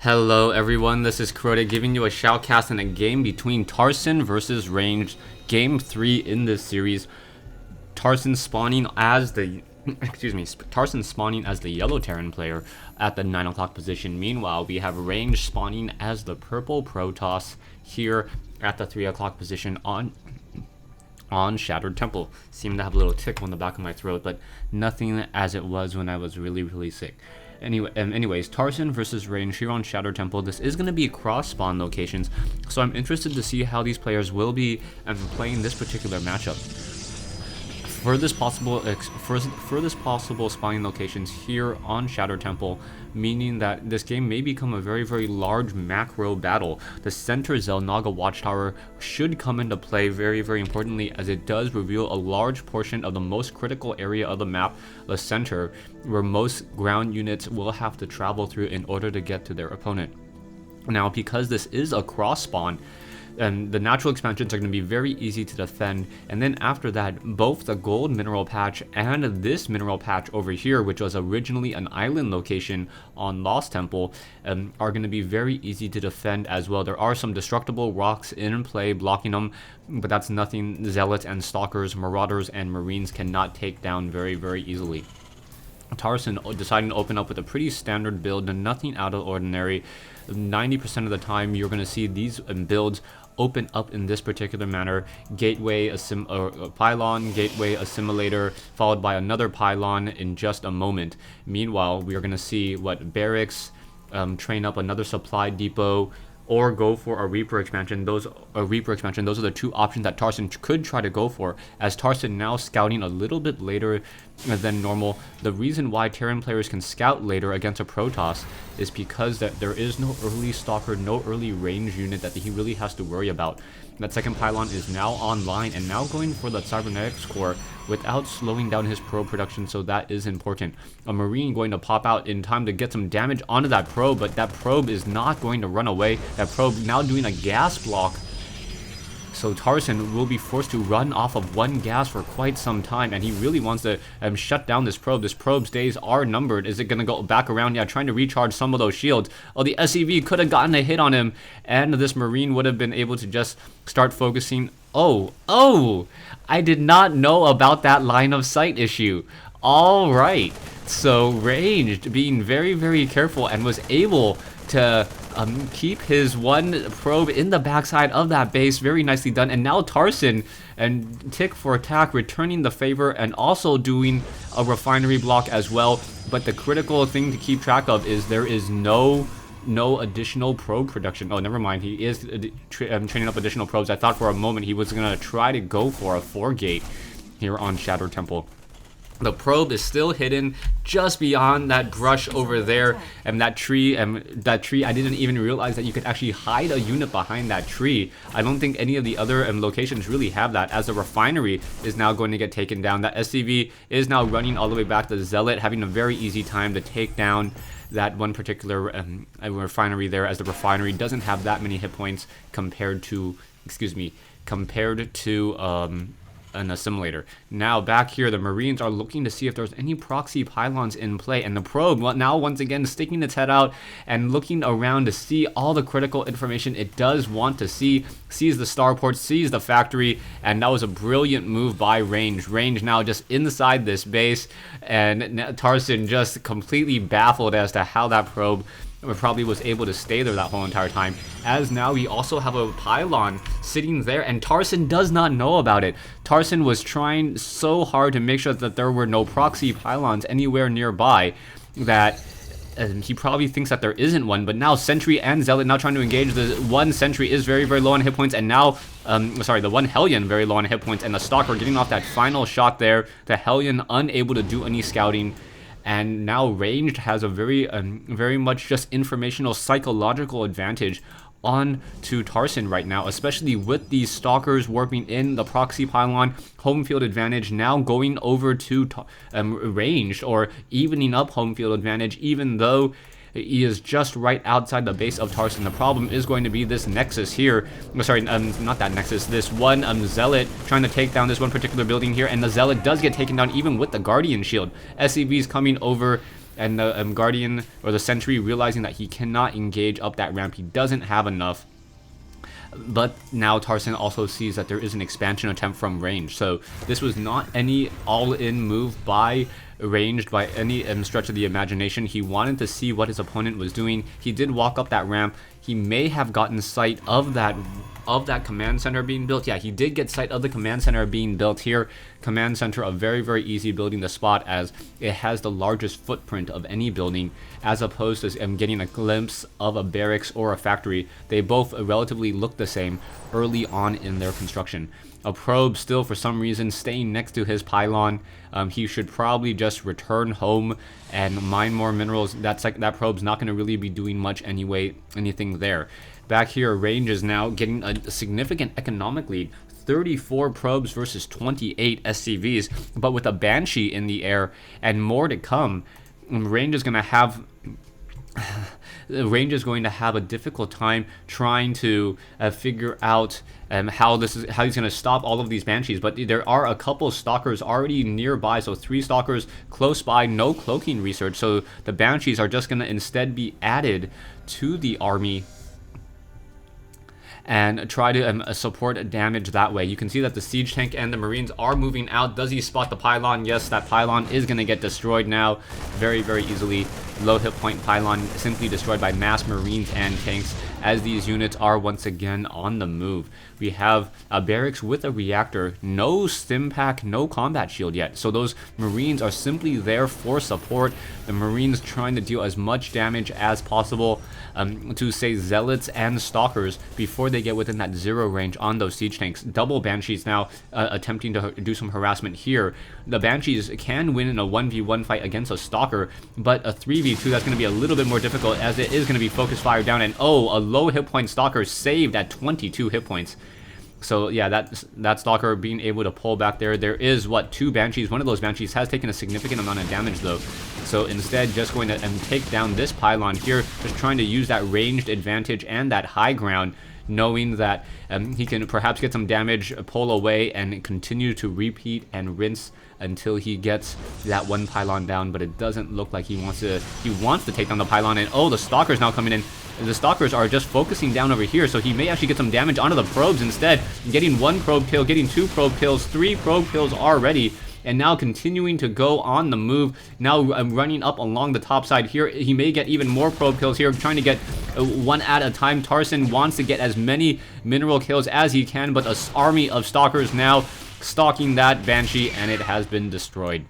Hello everyone, this is Kuroda giving you a shoutcast in a game between Tarson versus Range, Game 3 in this series. Tarson spawning as the Tarson spawning as the yellow Terran player at the 9 o'clock position. Meanwhile, we have Range spawning as the purple Protoss here at the 3 o'clock position on Shattered Temple. Seem to have a little tickle in the back of my throat, but nothing as it was when I was really sick. Anyways, Tarson versus Range here on Shattered Temple. This is going to be cross spawn locations, so I'm interested to see how these players will be playing this particular matchup. Furthest possible spawning locations here on Shattered Temple, meaning that this game may become a very large macro battle. The center Zelnaga Watchtower should come into play very importantly, as it does reveal a large portion of the most critical area of the map, the center, where most ground units will have to travel through in order to get to their opponent. Now, because this is a cross spawn, and the natural expansions are going to be very easy to defend, and then after that, both the gold mineral patch and this mineral patch over here, which was originally an island location on Lost Temple, are going to be very easy to defend as well. There are some destructible rocks in play blocking them, but that's nothing Zealots and Stalkers, Marauders, and Marines cannot take down very easily. Tarson deciding to open up with a pretty standard build, nothing out of ordinary. 90% of the time you're going to see these builds open up in this particular manner: gateway, pylon, gateway, assimilator, followed by another pylon in just a moment. Meanwhile, we are going to see what barracks, train up another supply depot, or go for a Reaper expansion. Those are the two options that Tarson could try to go for, as Tarson now scouting a little bit later than normal. The reason why Terran players can scout later against a Protoss is because that there is no early Stalker, no early range unit that he really has to worry about. That second pylon is now online and now going for the cybernetics core without slowing down his probe production, so that is important. A Marine going to pop out in time to get some damage onto that probe, but that probe is not going to run away. That probe now doing a gas block, so Tarson will be forced to run off of one gas for quite some time, and he really wants to shut down this probe. This probe's days are numbered. Is it going to go back around? Yeah, trying to recharge some of those shields. Oh, the SCV could have gotten a hit on him, and this Marine would have been able to just start focusing. Oh, I did not know about that line of sight issue. All right, so Ranged being very careful and was able to keep his one probe in the backside of that base. Very nicely done. And now Tarson and tick for attack, returning the favor and also doing a refinery block as well. But the critical thing to keep track of is there is no additional probe production. Oh, never mind. He is training up additional probes. I thought for a moment he was going to try to go for a 4-gate here on Shattered Temple. The probe is still hidden just beyond that brush over there, and that tree, I didn't even realize that you could actually hide a unit behind that tree. I don't think any of the other locations really have that, as the refinery is now going to get taken down. That SCV is now running all the way back to Zealot, having a very easy time to take down that one particular refinery there, as the refinery doesn't have that many hit points compared to an assimilator. Now back here, the Marines are looking to see if there's any proxy pylons in play, and the probe now once again sticking its head out and looking around to see all the critical information it does want to see. Sees the starport, sees the factory, and that was a brilliant move by Range. Range now just inside this base, and Tarson just completely baffled as to how that probe probably was able to stay there that whole entire time, as now we also have a pylon sitting there and Tarson does not know about it. Tarson was trying so hard to make sure that there were no proxy pylons anywhere nearby that he probably thinks that there isn't one, but now Sentry and Zealot now trying to engage. The one Sentry is very low on hit points, and now the one Hellion very low on hit points, and the Stalker getting off that final shot there. The Hellion unable to do any scouting. And now Ranged has a very much just informational psychological advantage on to Tarson right now, especially with these Stalkers warping in, the proxy pylon, home field advantage now going over to Ranged, or evening up home field advantage, even though he is just right outside the base of Tarson. The problem is going to be this Nexus here. Sorry, not that Nexus. This one Zealot trying to take down this one particular building here, and the Zealot does get taken down even with the Guardian Shield. SCVs coming over and the Guardian or the Sentry realizing that he cannot engage up that ramp. He doesn't have enough. But now Tarson also sees that there is an expansion attempt from range. So this was not any all-in move by Ranged by any stretch of the imagination. He wanted to see what his opponent was doing. He did walk up that ramp. He may have gotten sight of that command center being built. Yeah, he did get sight of the command center being built here. Command center, a very, very easy building to spot, as it has the largest footprint of any building, as opposed to getting a glimpse of a barracks or a factory. They both relatively look the same early on in their construction. A probe still, for some reason, staying next to his pylon. He should probably just return home and mine more minerals. That probe's not going to really be doing much anyway, anything there. Back here, Range is now getting a significant economic lead. 34 probes versus 28 SCVs, but with a Banshee in the air and more to come, Range is going to have a difficult time trying to figure out how he's going to stop all of these Banshees. But there are a couple Stalkers already nearby, so 3 Stalkers close by, no cloaking research, so the Banshees are just going to instead be added to the army and try to support damage that way. You can see that the siege tank and the Marines are moving out. Does he spot the pylon? Yes, that pylon is going to get destroyed now very, very easily. Low hit point pylon simply destroyed by mass Marines and tanks, as these units are once again on the move. We have a barracks with a reactor, no stim pack, no combat shield yet, so those Marines are simply there for support. The Marines trying to deal as much damage as possible to, say, Zealots and Stalkers before they get within that 0 range on those siege tanks. Double Banshees now attempting to do some harassment here. The Banshees can win in a 1v1 fight against a Stalker, but a 3v2, that's going to be a little bit more difficult, as it is going to be focus fire down, and oh, a low hit point Stalker saved at 22 hit points. So yeah, that Stalker being able to pull back there. There is, 2 Banshees. One of those Banshees has taken a significant amount of damage though. So instead, just going to take down this pylon here, just trying to use that ranged advantage and that high ground, knowing that he can perhaps get some damage, pull away, and continue to repeat and rinse until he gets that one pylon down. But it doesn't look like he wants to take down the pylon. And oh, the Stalker's now coming in. The Stalkers are just focusing down over here, so he may actually get some damage onto the probes instead. Getting 1 probe kill, getting 2 probe kills, 3 probe kills already, and now continuing to go on the move. Now running up along the top side here. He may get even more probe kills here, trying to get 1 at a time. Tarson wants to get as many mineral kills as he can, but an army of Stalkers now stalking that Banshee, and it has been destroyed.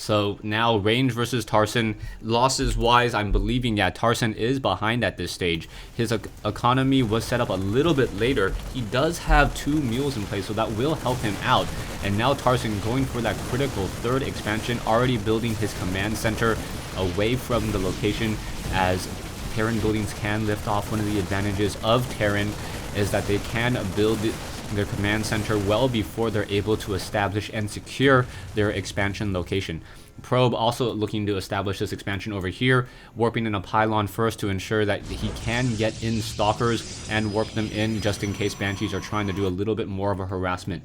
So now Range versus Tarson. Losses wise, I'm believing, yeah, Tarson is behind at this stage. His economy was set up a little bit later. He does have 2 mules in place, so that will help him out. And now Tarson going for that critical 3rd expansion, already building his command center away from the location, as Terran buildings can lift off. One of the advantages of Terran is that they can build their command center well before they're able to establish and secure their expansion location. Probe also looking to establish this expansion over here, warping in a pylon first to ensure that he can get in Stalkers and warp them in just in case Banshees are trying to do a little bit more of a harassment.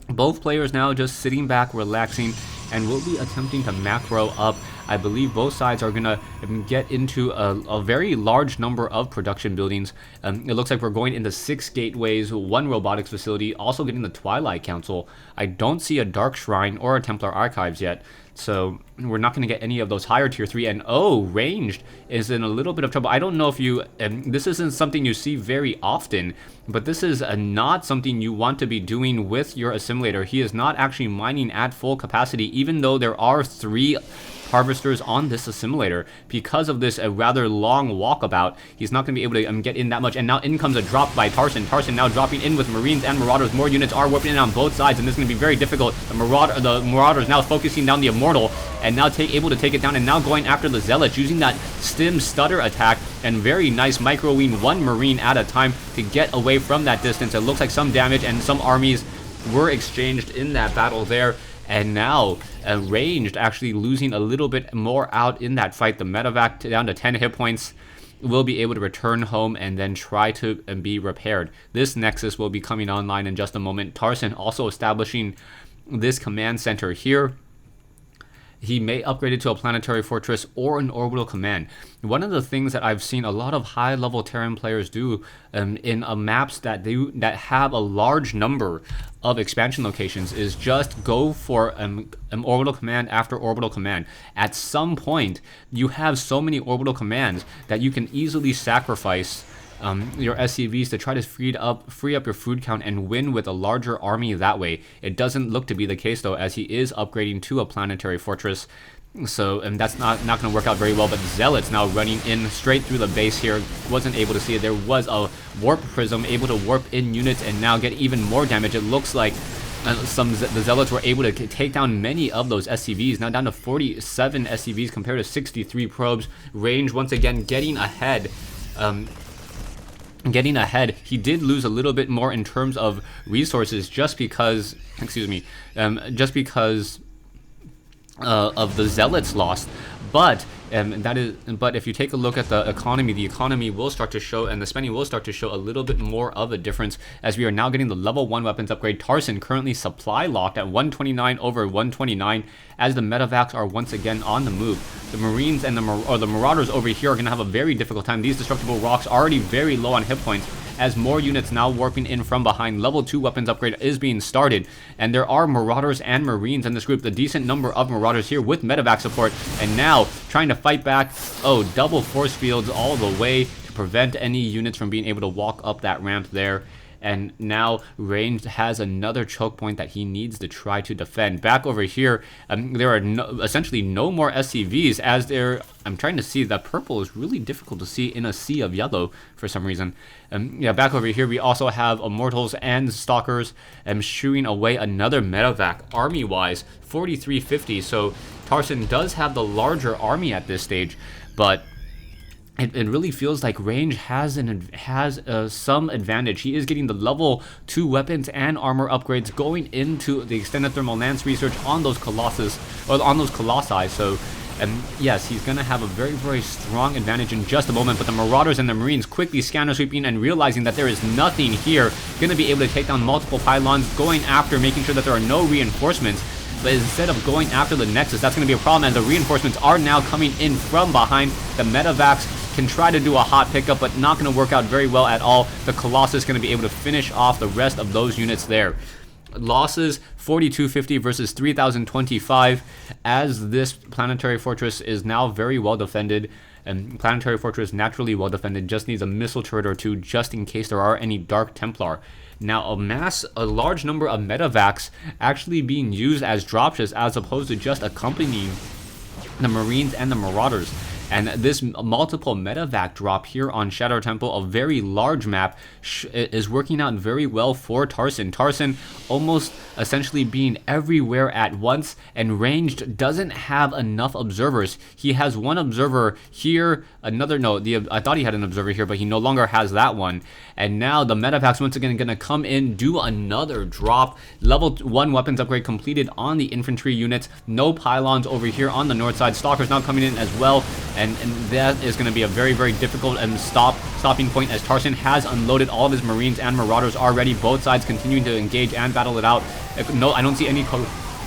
Both players now just sitting back, relaxing, and will be attempting to macro up. I believe both sides are going to get into a very large number of production buildings. It looks like we're going into 6 gateways, 1 robotics facility, also getting the Twilight Council. I don't see a Dark Shrine or a Templar Archives yet, so we're not going to get any of those higher tier 3. And oh, Ranged is in a little bit of trouble. I don't know if you, this isn't something you see very often, but this is not something you want to be doing with your assimilator. He is not actually mining at full capacity, even though there are 3 harvesters on this assimilator. Because of this rather long walkabout, he's not going to be able to get in that much. And now in comes a drop by Tarson. Tarson now dropping in with Marines and Marauders. More units are warping in on both sides, and this is going to be very difficult. The Marauders now focusing down the Immortal, and now able to take it down, and now going after the Zealots, using that stim stutter attack, and very nice microing 1 Marine at a time to get away from that distance. It looks like some damage and some armies were exchanged in that battle there. And now, Ranged actually losing a little bit more out in that fight. The medevac down to 10 hit points will be able to return home and then try to be repaired. This Nexus will be coming online in just a moment. Tarson also establishing this command center here. he may upgrade it to a planetary fortress or an orbital command. One of the things that I've seen a lot of high-level Terran players do in maps that have a large number of expansion locations is just go for an orbital command after orbital command. At some point, you have so many orbital commands that you can easily sacrifice your SCVs to try to free up your food count and win with a larger army that way. It doesn't look to be the case though, as he is upgrading to a planetary fortress. So, and that's not going to work out very well, but Zealots now running in straight through the base here. Wasn't able to see it. There was a warp prism able to warp in units and now get even more damage. It looks like the Zealots were able to take down many of those SCVs, now down to 47 SCVs compared to 63 probes. Range once again getting ahead. He did lose a little bit more in terms of resources just because, of the Zealots lost. But if you take a look at the economy will start to show, and the spending will start to show a little bit more of a difference, as we are now getting the level 1 weapons upgrade. Tarson currently supply locked at 129 over 129, as the medevacs are once again on the move. The Marines and the Marauders over here are going to have a very difficult time. These destructible rocks already very low on hit points, as more units now warping in from behind. Level 2 weapons upgrade is being started, and there are Marauders and Marines in this group. The decent number of Marauders here with medevac support, and now trying to fight back. Oh, double force fields all the way to prevent any units from being able to walk up that ramp there. And now Range has another choke point that he needs to try to defend. Back over here, there are essentially no more SCVs, as there. I'm trying to see, that purple is really difficult to see in a sea of yellow for some reason. Yeah, back over here we also have Immortals and Stalkers shooing away another medevac army-wise, 4350. So Tarson does have the larger army at this stage, but it really feels like Range has some advantage. He is getting the level 2 weapons and armor upgrades going into the extended thermal lance research on those colossi. So, yes, he's going to have a very, very strong advantage in just a moment. But the Marauders and the Marines quickly scanner sweeping and realizing that there is nothing here, going to be able to take down multiple pylons, going after making sure that there are no reinforcements. But instead of going after the Nexus, that's going to be a problem, as the reinforcements are now coming in from behind. The medevacs can try to do a hot pickup, but not going to work out very well at all. The Colossus going to be able to finish off the rest of those units there. Losses 4250 versus 3025, as this planetary fortress is now very well defended. And planetary fortress naturally well defended, just needs a missile turret or two just in case there are any Dark Templar. Now a large number of medevacs actually being used as dropships as opposed to just accompanying the Marines and the Marauders. And this multiple medevac drop here on Shadow Temple, a very large map, is working out very well for Tarson. Tarson almost essentially being everywhere at once, and Ranged doesn't have enough observers. He has one observer here, another, no, I thought he had an observer here, but he no longer has that one. And now the medevacs once again going to come in, do another drop. Level 1 weapons upgrade completed on the infantry units. No pylons over here on the north side. Stalkers now coming in as well. And that is going to be a very, very difficult stopping point, as Tarson has unloaded all of his Marines and Marauders already. Both sides continuing to engage and battle it out. No, I don't see any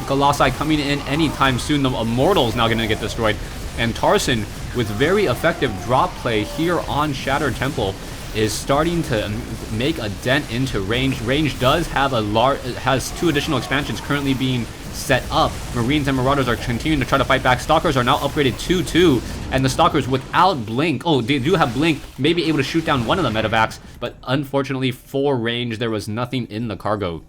Colossi coming in anytime soon. The Immortals now going to get destroyed. And Tarson, with very effective drop play here on Shattered Temple, is starting to make a dent into Range. Range does have has 2 additional expansions currently being set up. Marines and Marauders are continuing to try to fight back. Stalkers are now upgraded 2-2, and the Stalkers without Blink, oh, they do have Blink, may be able to shoot down one of the medevacs, but unfortunately for Range, there was nothing in the cargo.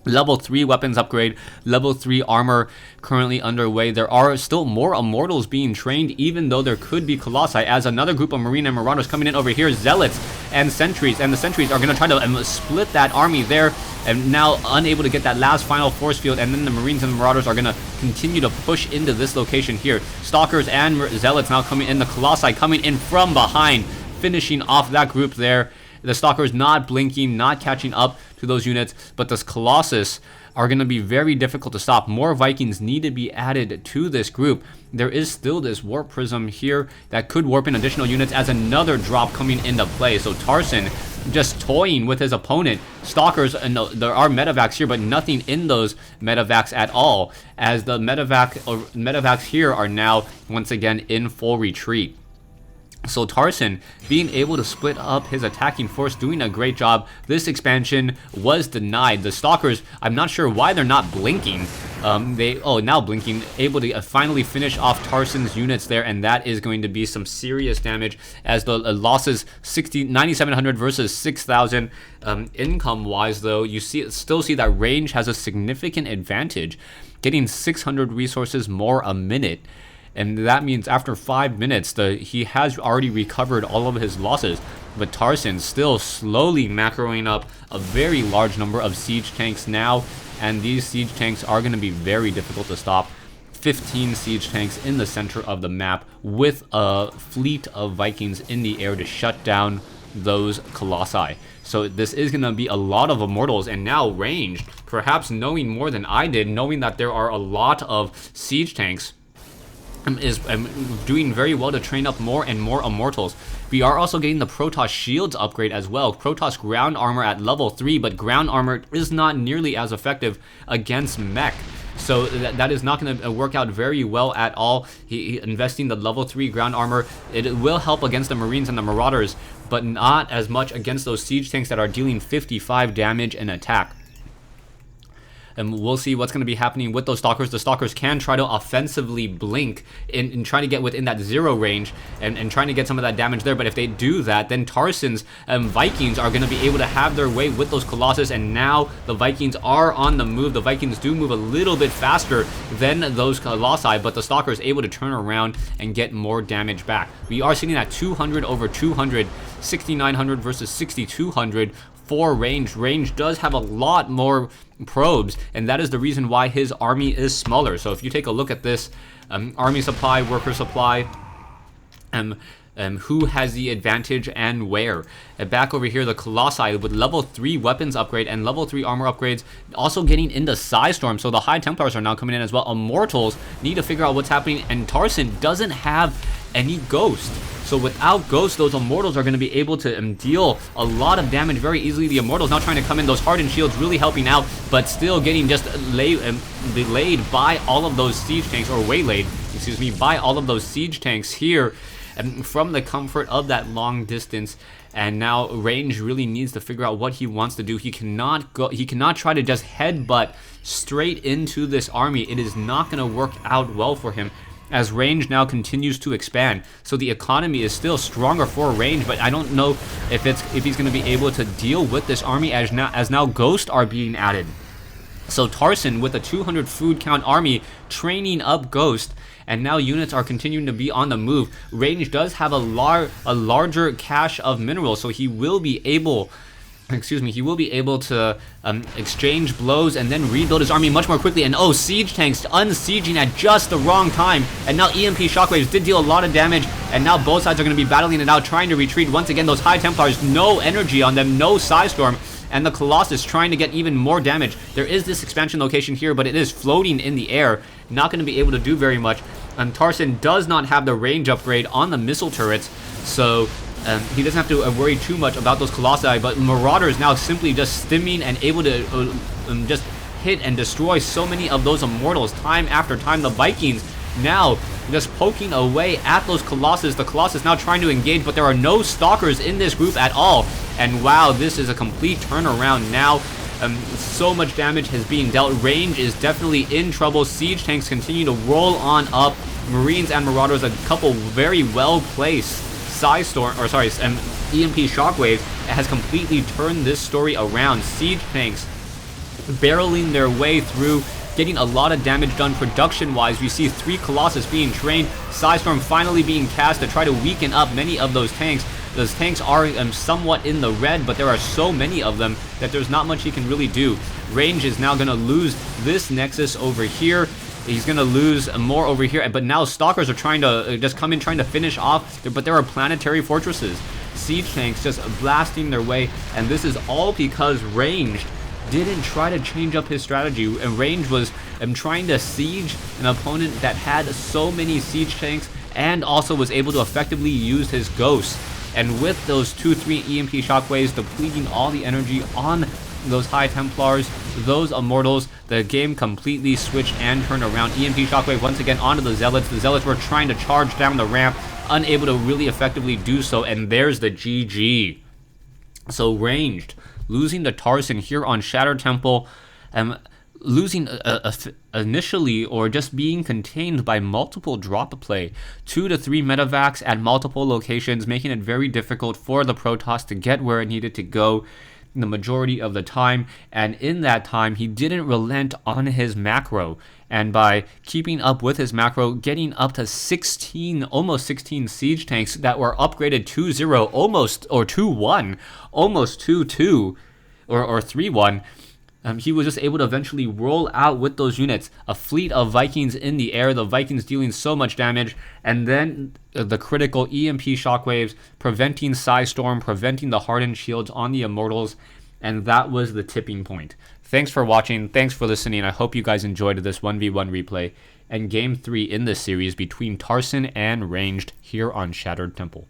Level 3 weapons upgrade, level 3 armor currently underway. There are still more Immortals being trained, even though there could be Colossi, as another group of Marine and Marauders coming in over here. Zealots and Sentries, and the Sentries are going to try to split that army there, and now unable to get that last final force field, and then the Marines and the Marauders are going to continue to push into this location here. Stalkers and Zealots now coming in, the Colossi coming in from behind, finishing off that group there. The Stalkers not blinking, not catching up to those units, but this Colossus are going to be very difficult to stop. More Vikings need to be added to this group. There is still this warp prism here that could warp in additional units, as another drop coming into play. So Tarson just toying with his opponent. Stalkers, and there are medevacs here, but nothing in those medevacs at all, as the medevacs here are now once again in full retreat. So Tarson being able to split up his attacking force, doing a great job. This expansion was denied. The Stalkers, I'm not sure why they're not blinking. Now blinking, able to finally finish off Tarson's units there, and that is going to be some serious damage as the losses 9,700 versus 6,000. Income-wise, though, you still see that range has a significant advantage, getting 600 resources more a minute. And that means after 5 minutes, he has already recovered all of his losses. But Tarson still slowly macroing up a very large number of siege tanks now. And these siege tanks are going to be very difficult to stop. 15 siege tanks in the center of the map with a fleet of Vikings in the air to shut down those Colossi. So this is going to be a lot of Immortals, and now ranged, perhaps knowing more than I did, knowing that there are a lot of siege tanks, is doing very well to train up more and more Immortals. We are also getting the Protoss shields upgrade as well. Protoss ground armor at level 3, but ground armor is not nearly as effective against mech. So that is not going to work out very well at all. He investing the level 3 ground armor, it will help against the Marines and the Marauders, but not as much against those siege tanks that are dealing 55 damage and attack. And we'll see what's going to be happening with those Stalkers. The Stalkers can try to offensively blink and try to get within that 0 range and trying to get some of that damage there. But if they do that, then Tarson's Vikings are going to be able to have their way with those Colossus. And now the Vikings are on the move. The Vikings do move a little bit faster than those Colossi, but the Stalkers able to turn around and get more damage back. We are sitting at 200 over 200, 6,900 versus 6,200 for range. Range does have a lot more probes, and that is the reason why his army is smaller. So if you take a look at this army supply, worker supply, who has the advantage and where. Back over here, the Colossi with level 3 weapons upgrade and level 3 armor upgrades, also getting into Psystorm, so the High Templars are now coming in as well. Immortals need to figure out what's happening, and Tarson doesn't have any Ghost. So without Ghost, those Immortals are going to be able to deal a lot of damage very easily. The Immortals now trying to come in, those hardened shields really helping out, but still getting just delayed by all of those siege tanks, or waylaid, excuse me, by all of those siege tanks here from the comfort of that long distance. And now range really needs to figure out what he wants to do. He cannot try to just headbutt straight into this army. It is not going to work out well for him, as range now continues to expand. So the economy is still stronger for range, but I don't know if he's going to be able to deal with this army as now Ghosts are being added. So Tarson with a 200 food count army training up Ghost, and now units are continuing to be on the move. Range does have a larger cache of minerals, so he will be able to exchange blows and then rebuild his army much more quickly. And oh, siege tanks unsieging at just the wrong time. And now EMP shockwaves did deal a lot of damage, and now both sides are going to be battling it out, trying to retreat. Once again, those High Templars, no energy on them, no Psystorm, and the Colossus trying to get even more damage. There is this expansion location here, but it is floating in the air, not going to be able to do very much. And Tarson does not have the range upgrade on the missile turrets, so he doesn't have to worry too much about those Colossi, but Marauders now simply just stimming and able to just hit and destroy so many of those Immortals time after time. The Vikings now just poking away at those Colossus. The Colossus now trying to engage, but there are no Stalkers in this group at all. And wow, this is a complete turnaround now. So much damage has been dealt. Range is definitely in trouble. Siege tanks continue to roll on up. Marines and Marauders, a couple very well placed EMP shockwaves has completely turned this story around. Siege tanks barreling their way through, getting a lot of damage done production-wise. We see 3 Colossus being trained, Psystorm finally being cast to try to weaken up many of those tanks. Those tanks are somewhat in the red, but there are so many of them that there's not much he can really do. Range is now going to lose this Nexus over here. He's going to lose more over here, but now Stalkers are trying to just come in, trying to finish off, but there are planetary fortresses. Siege tanks just blasting their way, and this is all because Range didn't try to change up his strategy. And Range was trying to siege an opponent that had so many siege tanks and also was able to effectively use his Ghosts. and with those 2-3 EMP shockwaves depleting all the energy on those High Templars, those Immortals, the game completely switched and turned around. EMP shockwave once again onto the Zealots. The Zealots were trying to charge down the ramp, unable to really effectively do so, and there's the GG. So Ranged losing to Tarson here on Shadow Temple, losing initially, or just being contained by multiple drop play, 2 to 3 medevacs at multiple locations, making it very difficult for the Protoss to get where it needed to go the majority of the time. And in that time, he didn't relent on his macro, and by keeping up with his macro, getting up to 16, almost 16 siege tanks that were upgraded 2-0, almost, or 2-1, almost 2-2, or 3-1. He was just able to eventually roll out with those units, a fleet of Vikings in the air, the Vikings dealing so much damage, and then the critical EMP shockwaves, preventing Psystorm, preventing the hardened shields on the Immortals, and that was the tipping point. Thanks for watching, thanks for listening. I hope you guys enjoyed this 1v1 replay and Game 3 in this series between Tarson and Ranged here on Shattered Temple.